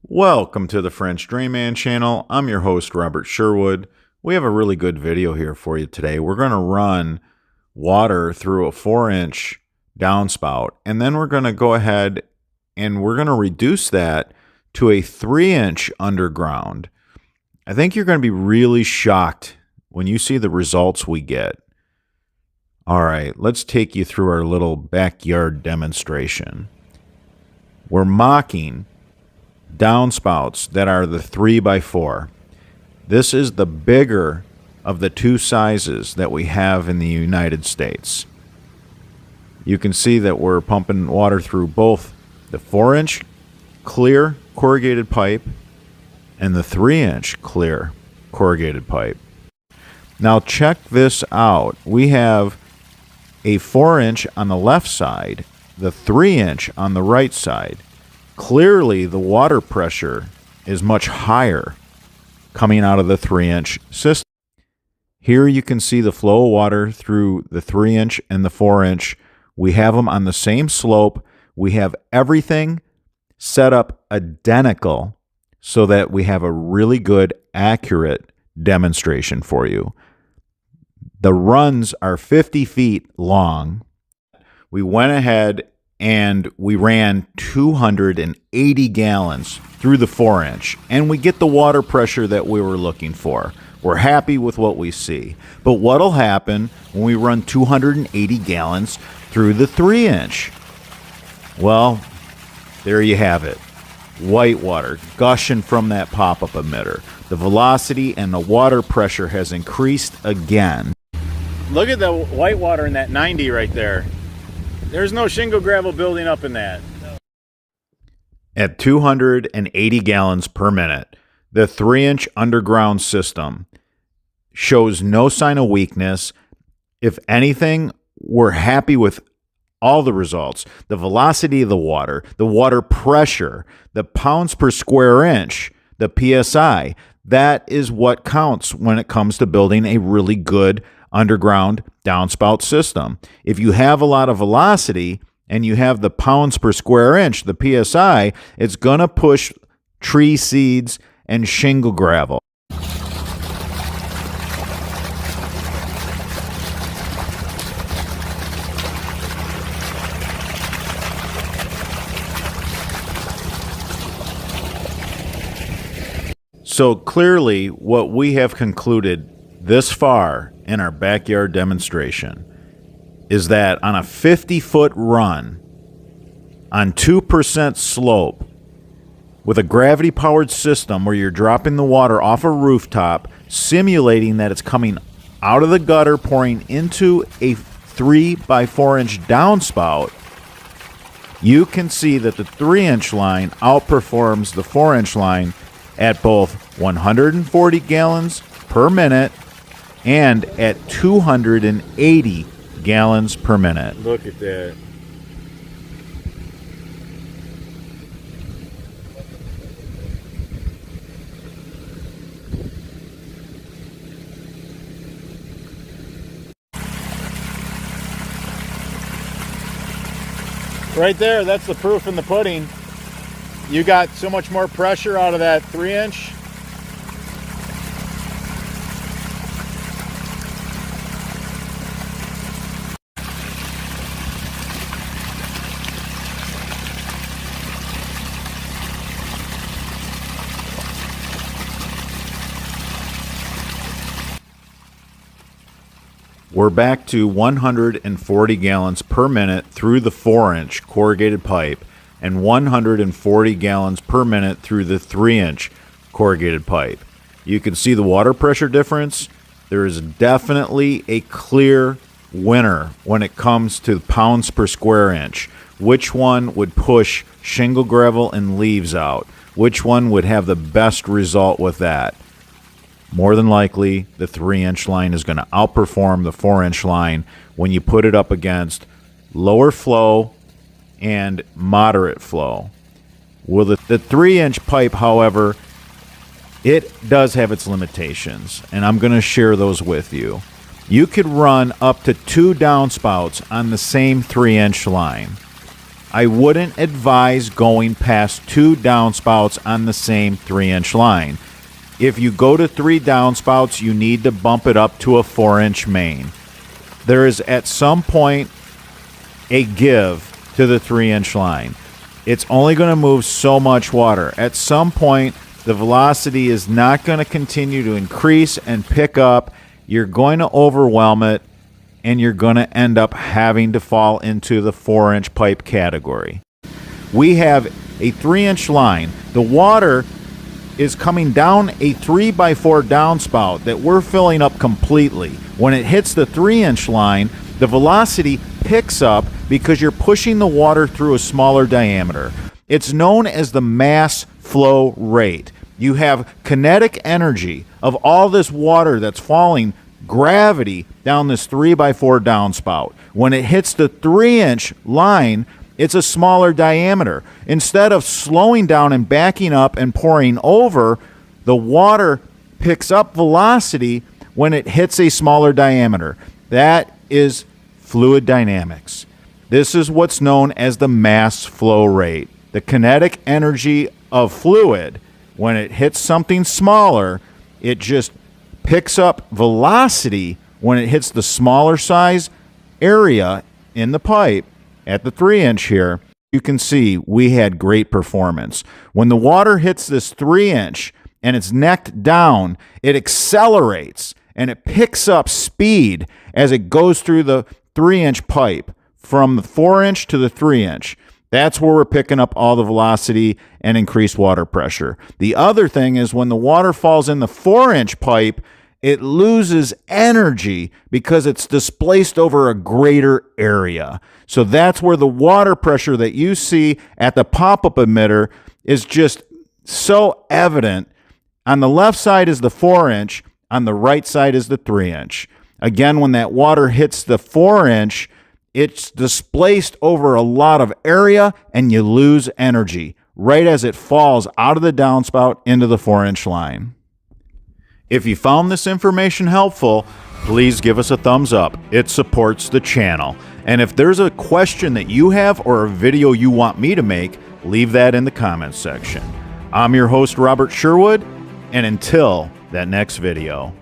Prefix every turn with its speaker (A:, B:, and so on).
A: Welcome to the French Drainman channel. I'm your host, Robert Sherwood. We have a really good video here for you today. We're going to run water through a 4-inch downspout, and then we're going to go ahead and we're going to reduce that to a 3-inch underground. I think you're going to be really shocked when you see the results we get. All right, let's take you through our little backyard demonstration. We're mocking downspouts that are the 3x4. This is the bigger of the two sizes that we have in the United States. You can see that we're pumping water through both the 4-inch clear corrugated pipe and the 3-inch clear corrugated pipe. Now check this out. We have a 4-inch on the left side, the 3-inch on the right side. Clearly, the water pressure is much higher coming out of the 3-inch system. Here you can see the flow of water through the 3-inch and the 4-inch. We have them on the same slope. We have everything set up identical so that we have a really good, accurate demonstration for you. The runs are 50 feet long. We went ahead and we ran 280 gallons through the 4-inch, and we get the water pressure that we were looking for. We're happy with what we see. But what'll happen when we run 280 gallons through the 3-inch? Well, there you have it. White water gushing from that pop-up emitter. The velocity and the water pressure has increased again. Look at the white water in that 90 right there. There's no shingle gravel building up in that. At 280 gallons per minute, the 3-inch underground system shows no sign of weakness. If anything, we're happy with all the results. The velocity of the water pressure, the pounds per square inch, the PSI, that is what counts when it comes to building a really good underground downspout system. If you have a lot of velocity and you have the pounds per square inch, the PSI, it's going to push tree seeds and shingle gravel. So clearly, what we have concluded this far in our backyard demonstration is that on a 50-foot run on 2% slope with a gravity-powered system where you're dropping the water off a rooftop, simulating that it's coming out of the gutter, pouring into a 3x4-inch downspout, you can see that the 3-inch line outperforms the 4-inch line at both 140 gallons per minute and at 280 gallons per minute. Look at that. Right there, that's the proof in the pudding. You got so much more pressure out of that 3-inch. We're back to 140 gallons per minute through the 4-inch corrugated pipe and 140 gallons per minute through the 3-inch corrugated pipe. You can see the water pressure difference. There is definitely a clear winner when it comes to pounds per square inch. Which one would push shingle gravel and leaves out? Which one would have the best result with that? More than likely, the 3-inch line is going to outperform the 4-inch line when you put it up against lower flow and moderate flow. Well, the 3-inch pipe, however, it does have its limitations, and I'm going to share those with you. You could run up to 2 downspouts on the same 3-inch line. I wouldn't advise going past 2 downspouts on the same 3-inch line. If you go to 3 downspouts, you need to bump it up to a 4-inch main. There is at some point a give to the 3-inch line. It's only going to move so much water. At some point, the velocity is not going to continue to increase and pick up. You're going to overwhelm it, and you're going to end up having to fall into the 4-inch pipe category. We have a 3-inch line. The water is coming down a 3x4 downspout that we're filling up completely. When it hits the 3-inch line, the velocity picks up because you're pushing the water through a smaller diameter. It's known as the mass flow rate. You have kinetic energy of all this water that's falling, gravity down this 3x4 downspout. When it hits the 3-inch line, it's a smaller diameter. Instead of slowing down and backing up and pouring over, the water picks up velocity when it hits a smaller diameter. That is fluid dynamics. This is what's known as the mass flow rate. The kinetic energy of fluid, when it hits something smaller, it just picks up velocity when it hits the smaller size area in the pipe. At the 3-inch here, you can see we had great performance. When the water hits this 3-inch and it's necked down, it accelerates and it picks up speed as it goes through the 3-inch pipe from the 4-inch to the 3-inch. That's where we're picking up all the velocity and increased water pressure. The other thing is when the water falls in the 4-inch pipe, it loses energy because it's displaced over a greater area. So that's where the water pressure that you see at the pop-up emitter is just so evident. On the left side is the 4-inch, on the right side is the 3-inch. Again, when that water hits the 4-inch, it's displaced over a lot of area and you lose energy right as it falls out of the downspout into the 4-inch line. If you found this information helpful, please give us a thumbs up. It supports the channel. And if there's a question that you have or a video you want me to make, leave that in the comments section. I'm your host, Robert Sherwood, and until that next video.